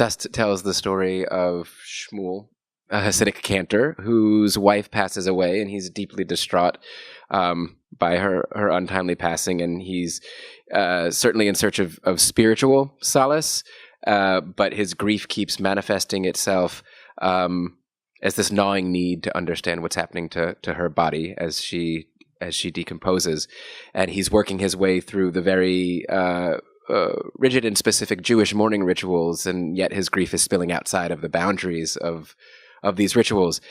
Dust tells the story of Shmuel, a Hasidic cantor whose wife passes away, and he's deeply distraught by her untimely passing, and he's certainly in search of spiritual solace, but his grief keeps manifesting itself as this gnawing need to understand what's happening to her body as she decomposes, and he's working his way through the very rigid and specific Jewish mourning rituals, and yet his grief is spilling outside of the boundaries of these rituals,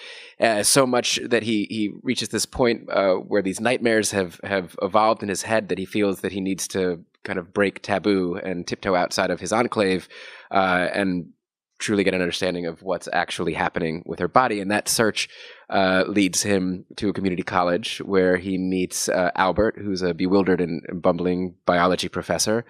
so much that he reaches this point where these nightmares have evolved in his head that he feels that he needs to kind of break taboo and tiptoe outside of his enclave and truly get an understanding of what's actually happening with her body. And that search leads him to a community college where he meets Albert, who's a bewildered and bumbling biology professor,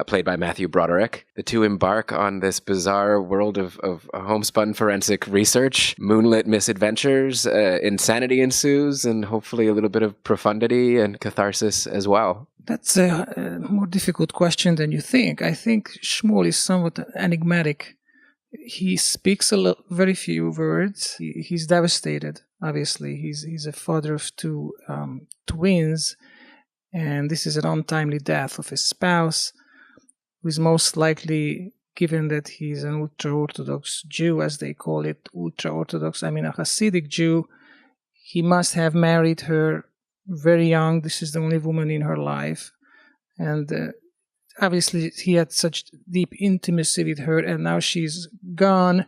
played by Matthew Broderick. The two embark on this bizarre world of homespun forensic research, moonlit misadventures, insanity ensues, and hopefully a little bit of profundity and catharsis as well. That's a more difficult question than you think. I think Shmuel is somewhat enigmatic. He speaks very few words. He's devastated, obviously. He's a father of two twins, and this is an untimely death of his spouse, who is most likely, given that he's an ultra-Orthodox Jew, as they call it, ultra-Orthodox, I mean a Hasidic Jew, he must have married her very young. This is the only woman in her life. And obviously he had such deep intimacy with her, and now she's gone.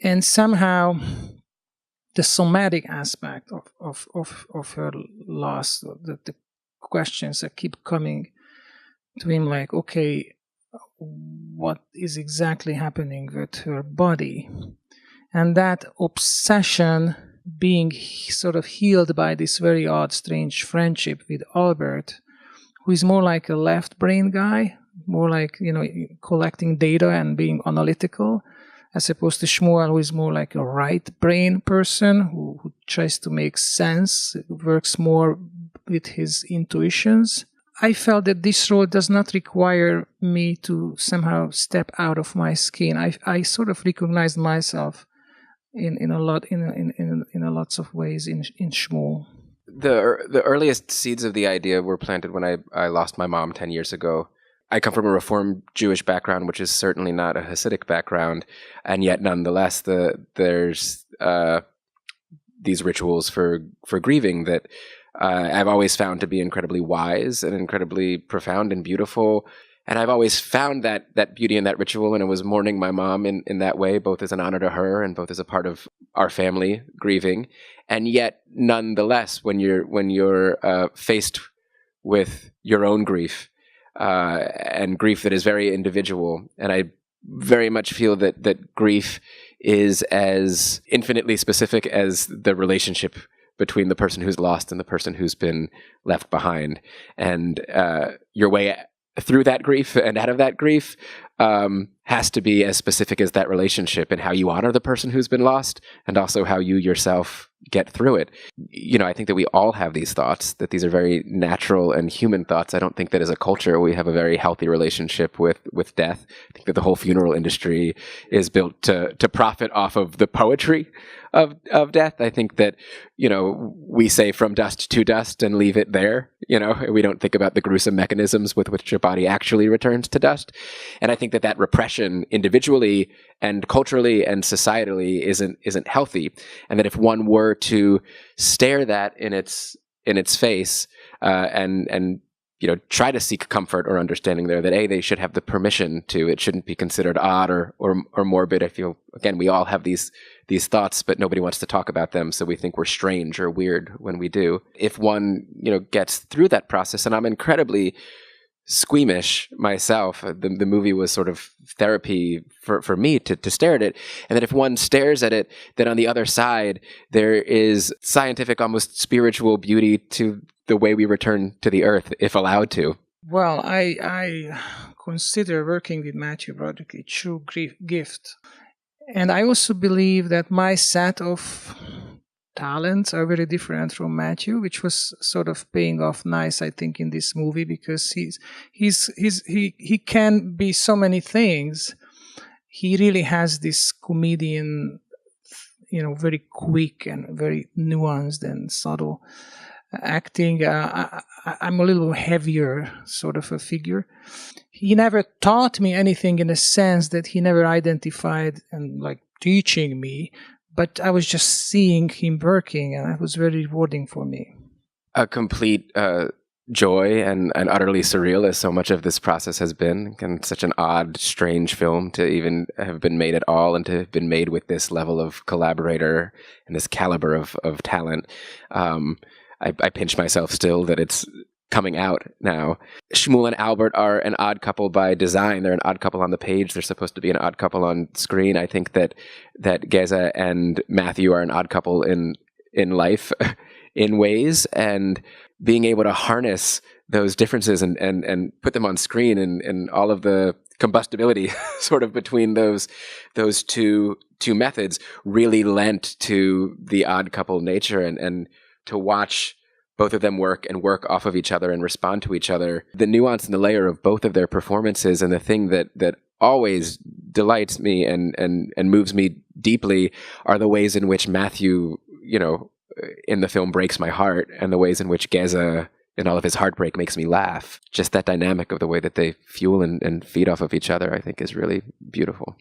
And somehow the somatic aspect of her loss, the questions that keep coming to him, like, okay, what is exactly happening with her body? And that obsession being sort of healed by this very odd, strange friendship with Albert, who is more like a left brain guy, more like, collecting data and being analytical, as opposed to Shmuel, who is more like a right brain person who tries to make sense, works more with his intuitions. I felt that this role does not require me to somehow step out of my skin. I sort of recognized myself in lots of ways in Shmuel. The earliest seeds of the idea were planted when I lost my mom 10 years ago. I come from a Reformed Jewish background, which is certainly not a Hasidic background, and yet nonetheless there's these rituals for grieving that I've always found to be incredibly wise and incredibly profound and beautiful. And I've always found that beauty in that ritual, and it was mourning my mom in that way, both as an honor to her and both as a part of our family grieving. And yet, nonetheless, when you're faced with your own grief, and grief that is very individual, and I very much feel that grief is as infinitely specific as the relationship between the person who's lost and the person who's been left behind. And your way through that grief and out of that grief has to be as specific as that relationship, and how you honor the person who's been lost, and also how you yourself get through it. I think that we all have these thoughts, that these are very natural and human thoughts. I don't think that as a culture we have a very healthy relationship with death. I think that the whole funeral industry is built to profit off of the poetry of death. I think that, we say from dust to dust and leave it there. We don't think about the gruesome mechanisms with which your body actually returns to dust. And I think that repression individually and culturally and societally isn't healthy. And that if one were to stare that in its face and try to seek comfort or understanding there, that they should have the permission to. It shouldn't be considered odd or morbid. I feel, again, we all have these thoughts, but nobody wants to talk about them, so we think we're strange or weird when we do. If one gets through that process, and I'm incredibly squeamish myself, the movie was sort of therapy for me to stare at it, and that if one stares at it, then on the other side there is scientific, almost spiritual beauty to the way we return to the earth, if allowed to. Well, I consider working with Matthew Broderick a true gift. And I also believe that my set of talents are very different from Matthew, which was sort of paying off nice, I think, in this movie, because he can be so many things. he really has this comedian, very quick and very nuanced and subtle acting. I'm a little heavier sort of a figure. He never taught me anything in a sense that he never identified and like teaching me, but I was just seeing him working, and that was very rewarding for me. A complete joy and utterly surreal as so much of this process has been, and such an odd, strange film to even have been made at all, and to have been made with this level of collaborator and this caliber of talent. I pinch myself still that it's coming out now. Shmuel and Albert are an odd couple by design. They're an odd couple on the page. They're supposed to be an odd couple on screen. I think that Géza and Matthew are an odd couple in life in ways, and being able to harness those differences and put them on screen, and all of the combustibility sort of between those two methods really lent to the odd couple nature, and to watch both of them work off of each other and respond to each other. The nuance and the layer of both of their performances, and the thing that always delights me and moves me deeply, are the ways in which Matthew, in the film breaks my heart, and the ways in which Géza, in all of his heartbreak, makes me laugh. Just that dynamic of the way that they fuel and feed off of each other, I think, is really beautiful.